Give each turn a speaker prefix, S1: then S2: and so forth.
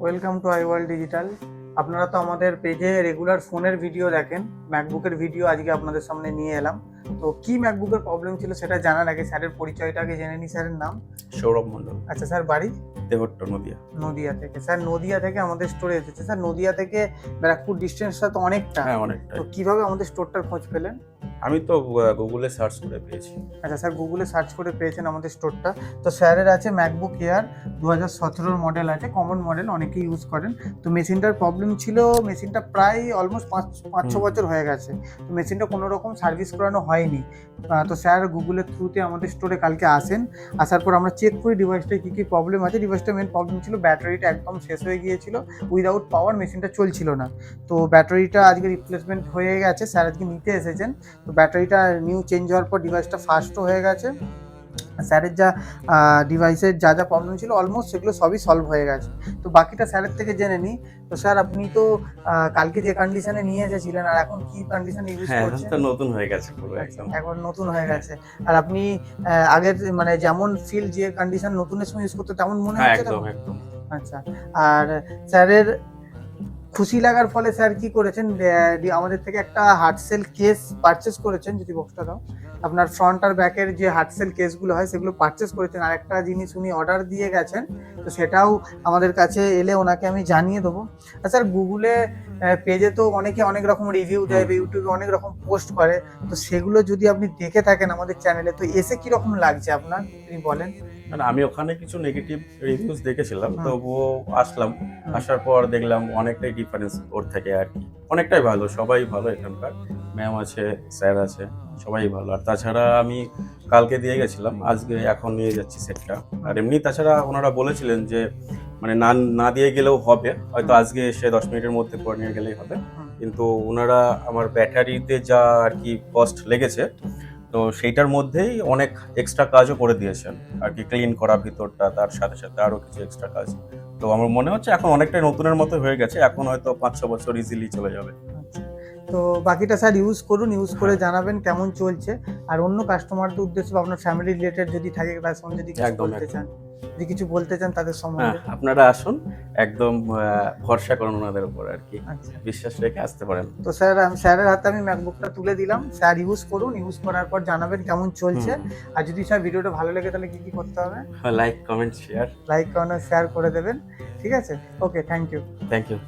S1: Welcome to I world digital. আপনারা তো আমাদের পেজে রেগুলার ফোনের ভিডিও দেখেন, ম্যাকবুকের ভিডিও আজকে আপনাদের সামনে নিয়ে এলাম। তো কি ম্যাকবুকের প্রবলেম ছিল সেটা জানার আগে স্যারের পরিচয়টা আগে জেনে নিই। স্যারের নাম?
S2: সৌরভ মন্ডল,
S1: আচ্ছা স্যার, বাড়ি?
S2: দেবট্ট, নদিয়া।
S1: নদিয়া থেকে। স্যার নদিয়া থেকে আমাদের স্টোরে এসেছে। স্যার নদিয়া থেকে ব্যারাকপুর ডিস্টেন্সটা তো অনেকটা।
S2: হ্যাঁ, অনেকটাই।
S1: তো কিভাবে আমাদের স্টোরটার খোঁজ পেলেন?
S2: আমি তো গুগলে সার্চ করে পেয়েছি।
S1: আচ্ছা স্যার, গুগলে সার্চ করে পেয়েছেন আমাদের স্টোরটা। তো স্যারের আছে ম্যাকবুক এয়ার 2017 মডেল আছে, কমন মডেল, অনেকেই ইউজ করেন। তো মেশিনটার প্রবলেম ছিল, মেশিনটা প্রায় অলমোস্ট 5-6 বছর হয়ে গেছে। তো মেশিনটা কোনো রকম সার্ভিস করানো হয়নি। তো স্যার গুগলের থ্রুতে আমাদের স্টোরে কালকে আসেন। আসার পর আমরা চেক করি ডিভাইসটায় কী কী প্রবলেম আছে। ডিভাইসটার মেন প্রবলেম ছিল ব্যাটারিটা একদম শেষ হয়ে গিয়েছিল, উইদাউট পাওয়ার মেশিনটা চলছিল না। তো ব্যাটারিটা আজকে রিপ্লেসমেন্ট হয়ে গেছে, স্যার আজকে নিতে এসেছেন। তো ব্যাটারিটা নিউ চেঞ্জ হওয়ার পর ডিভাইসটা ফাস্টও হয়ে গেছে। স্যারের যা ডিভাইসের যা যা প্রবলেম ছিল অলমোস্ট সেগুলো সবই সলভ হয়ে গেছে। তো বাকিটা স্যারের থেকে জেনে নিই। তো স্যার আপনি তো কালকে যে কন্ডিশনে নিয়ে এসেছিলেন আর এখন কি কন্ডিশনে ইউজ
S2: হ্যাঁ, এখন
S1: করছেন?
S2: তো নতুন হয়ে গেছে পুরো একদম।
S1: এখন নতুন হয়ে গেছে। আর আপনি আগের মানে যেমন ফিল যে কন্ডিশন নতুনের সময় ইউজ করতে তেমন মনে
S2: হ্যাঁ,
S1: হচ্ছে তো?
S2: একদম একদম।
S1: আচ্ছা। আর স্যারের খুশি লাগার ফলে স্যার কি করেছেন, আমাদের থেকে একটা হার্টসেল কেস পারচেস করেছেন। যদি বক্সটা দাও, আপনার ফ্রন্ট আর ব্যাকের যে হার্টসেল কেসগুলো হয় সেগুলো পারচেস করেছেন। আর একটা জিনিস উনি অর্ডার দিয়ে গেছেন, তো সেটাও আমাদের কাছে এলে ওনাকে আমি জানিয়ে দেবো। আর স্যার গুগলে পেজে তো অনেকে অনেক রকম রিভিউ দেয়, ইউটিউবে অনেক রকম পোস্ট করে। তো সেগুলো যদি আপনি দেখে থাকেন আমাদের চ্যানেলে, তো এসে কিরকম লাগছে আপনার আপনি বলেন।
S2: মানে আমি ওখানে কিছু নেগেটিভ রিভিউজ দেখেছিলাম,
S1: হুম।
S2: তবুও আসলাম। আসার পর দেখলাম অনেকটাই ডিফারেন্স ওর থেকে আর কি। অনেকটাই ভালো, সবাই ভালো এখানকার। ম্যাম আছে, স্যার আছে, সবাই ভালো। আর তাছাড়া আমি কালকে দিয়ে গেছিলাম, আজকে এখন নিয়ে যাচ্ছি সেটটা। আর এমনি তাছাড়া ওনারা বলেছিলেন যে মানে না না দিয়ে গেলেও হবে, হয়তো আজকে এসে 10 মিনিটের মধ্যে করে নিয়ে গেলেই হবে। কিন্তু ওনারা আমার ব্যাটারিতে যা আর কি কস্ট লেগেছে, তো সেইটার মধ্যেই অনেক এক্সট্রা কাজও করে দিয়েছেন আর কি, ক্লিন করা ভিতরটা, তার সাথে সাথে আরো কিছু এক্সট্রা কাজ। তো আমার মনে হচ্ছে এখন অনেকটাই নতুনের মতো হয়ে গেছে, এখন হয়তো 5-6 বছর ইজিলি চলে যাবে।
S1: তো বাকিটা স্যার ইউজ করুন, ইউজ করে জানাবেন কেমন চলছে। আর অন্য কাস্টমারদের উদ্দেশ্যে বা আপনার ফ্যামিলি রিলেটেড যদি থাকে তার সম্বন্ধে যদি কিছু
S2: একদম,
S1: বলতে
S2: একদম।
S1: চান, যদি কিছু বলতে চান তাদের
S2: হ্যাঁ,
S1: সম্বন্ধে।
S2: আপনারা আসুন, একদম ভরসা করুন ওনাদের উপর আর কি,
S1: আচ্ছা।
S2: বিশ্বাস রেখে আসতে পারেন।
S1: তো স্যার স্যারের হাতে আমি ম্যাকবুকটা তুলে দিলাম। স্যার ইউজ করুন, ইউজ করার পর জানাবেন কেমন চলছে। আর যদি স্যার ভিডিওটা ভালো লাগে তাহলে কি কি করতে হবে?
S2: Like, comment, share.
S1: Like, comment, share করে দেবেন। ঠিক আছে, okay, thank you.
S2: Thank you.